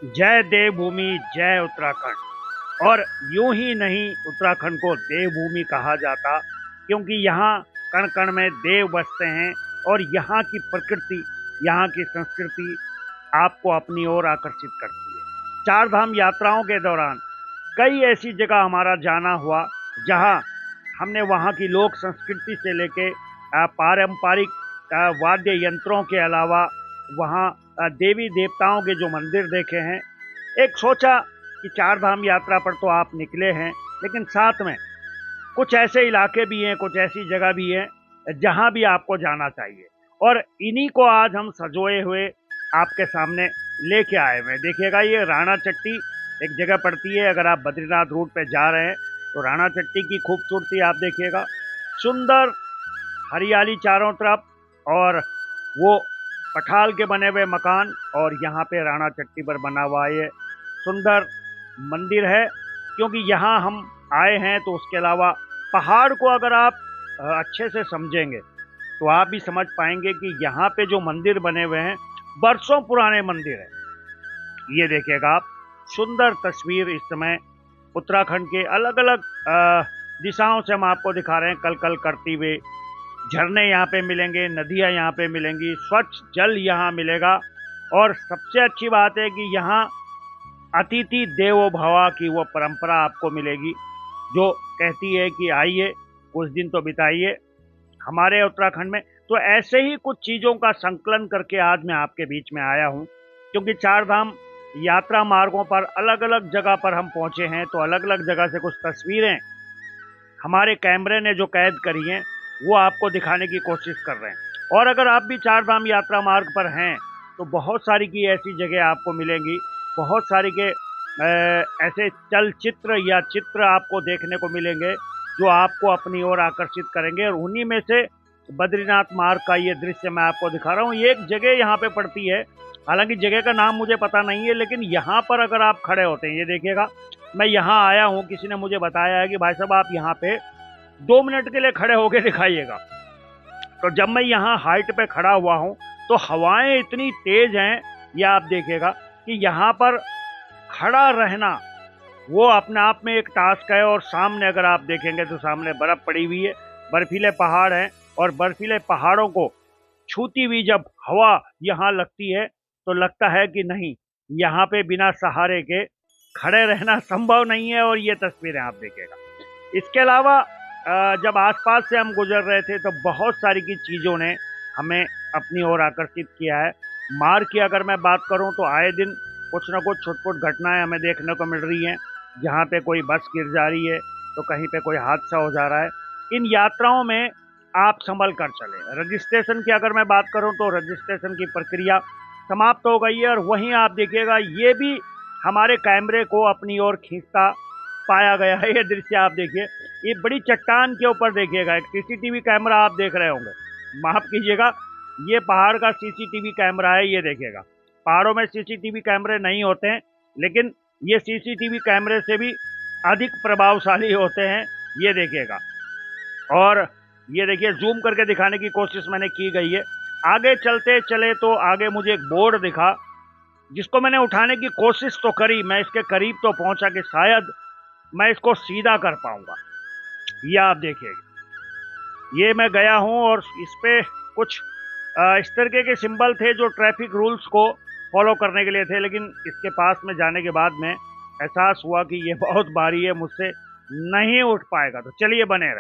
जय देवभूमि, जय उत्तराखंड। और यूं ही नहीं उत्तराखंड को देवभूमि कहा जाता, क्योंकि यहाँ कण कण में देव बसते हैं और यहाँ की प्रकृति, यहाँ की संस्कृति आपको अपनी ओर आकर्षित करती है। चार धाम यात्राओं के दौरान कई ऐसी जगह हमारा जाना हुआ, जहाँ हमने वहाँ की लोक संस्कृति से लेके पारंपरिक वाद्य यंत्रों के अलावा वहाँ देवी देवताओं के जो मंदिर देखे हैं। एक सोचा कि चार धाम यात्रा पर तो आप निकले हैं, लेकिन साथ में कुछ ऐसे इलाके भी हैं, कुछ ऐसी जगह भी हैं जहाँ भी आपको जाना चाहिए, और इन्हीं को आज हम सजोए हुए आपके सामने लेके आए हुए। देखिएगा, ये राणा चट्टी एक जगह पड़ती है। अगर आप बद्रीनाथ रूट पे जा रहे हैं तो राणा चट्टी की खूबसूरती आप देखिएगा। सुंदर हरियाली चारों तरफ, और वो पठाल के बने हुए मकान, और यहाँ पे राणा चट्टी पर बना हुआ ये सुंदर मंदिर है। क्योंकि यहाँ हम आए हैं, तो उसके अलावा पहाड़ को अगर आप अच्छे से समझेंगे तो आप भी समझ पाएंगे कि यहाँ पे जो मंदिर बने हुए हैं बरसों पुराने मंदिर हैं। ये देखिएगा आप, सुंदर तस्वीर इस समय उत्तराखंड के अलग अलग दिशाओं से हम आपको दिखा रहे हैं। कल कल करती हुई झरने यहाँ पे मिलेंगे, नदियाँ यहाँ पे मिलेंगी, स्वच्छ जल यहाँ मिलेगा। और सबसे अच्छी बात है कि यहाँ अतिथि देवो भव की वो परंपरा आपको मिलेगी, जो कहती है कि आइए कुछ दिन तो बिताइए हमारे उत्तराखंड में। तो ऐसे ही कुछ चीज़ों का संकलन करके आज मैं आपके बीच में आया हूँ, क्योंकि चार धाम यात्रा मार्गों पर अलग अलग जगह पर हम पहुँचे हैं, तो अलग अलग जगह से कुछ तस्वीरें हमारे कैमरे ने जो कैद करी हैं वो आपको दिखाने की कोशिश कर रहे हैं। और अगर आप भी चार धाम यात्रा मार्ग पर हैं तो बहुत सारी की ऐसी जगह आपको मिलेंगी, बहुत सारी के ऐसे चलचित्र या चित्र आपको देखने को मिलेंगे जो आपको अपनी ओर आकर्षित करेंगे। और उन्हीं में से बद्रीनाथ मार्ग का ये दृश्य मैं आपको दिखा रहा हूँ। ये एक जगह यहाँ पे पड़ती है, हालांकि जगह का नाम मुझे पता नहीं है, लेकिन यहाँ पर अगर आप खड़े होते हैं, ये देखिएगा, मैं यहाँ आया हूँ, किसी ने मुझे बताया है कि भाई साहब आप यहाँ पे 2 मिनट के लिए खड़े होके दिखाइएगा। तो जब मैं यहाँ हाइट पे खड़ा हुआ हूँ तो हवाएं इतनी तेज हैं, ये आप देखिएगा कि यहाँ पर खड़ा रहना वो अपने आप में एक टास्क है। और सामने अगर आप देखेंगे तो सामने बर्फ पड़ी हुई है, बर्फीले पहाड़ हैं, और बर्फीले पहाड़ों को छूती हुई जब हवा यहाँ लगती है तो लगता है कि नहीं, यहाँ पे बिना सहारे के खड़े रहना संभव नहीं है। और ये तस्वीरें आप देखिएगा। इसके अलावा जब आसपास से हम गुजर रहे थे तो बहुत सारी की चीज़ों ने हमें अपनी ओर आकर्षित किया है। मार्ग की अगर मैं बात करूं तो आए दिन कुछ न कुछ छुटपुट घटनाएं हमें देखने को मिल रही हैं, जहां पे कोई बस गिर जा रही है तो कहीं पे कोई हादसा हो जा रहा है। इन यात्राओं में आप संभल कर चलें। रजिस्ट्रेशन की अगर मैं बात करूं तो रजिस्ट्रेशन की प्रक्रिया समाप्त हो गई है, और वहीं आप देखिएगा ये भी हमारे कैमरे को अपनी ओर खींचता पाया गया है। ये दृश्य आप देखिए, ये बड़ी चट्टान के ऊपर देखिएगा एक सीसीटीवी कैमरा आप देख रहे होंगे, माफ कीजिएगा, ये पहाड़ का सीसीटीवी कैमरा है। ये देखिएगा, पहाड़ों में सीसीटीवी कैमरे नहीं होते हैं, लेकिन ये सीसीटीवी कैमरे से भी अधिक प्रभावशाली होते हैं। ये देखिएगा, और ये देखिए, जूम करके दिखाने की कोशिश मैंने की गई है। आगे चलते चले तो आगे मुझे एक बोर्ड दिखा, जिसको मैंने उठाने की कोशिश तो करी, मैं इसके करीब तो पहुंचा कि शायद मैं इसको सीधा कर पाऊंगा। ये आप देखिएगा, ये मैं गया हूं, और इस पे कुछ इस तरीके के सिंबल थे जो ट्रैफिक रूल्स को फॉलो करने के लिए थे, लेकिन इसके पास में जाने के बाद में एहसास हुआ कि ये बहुत भारी है, मुझसे नहीं उठ पाएगा। तो चलिए बने रहे।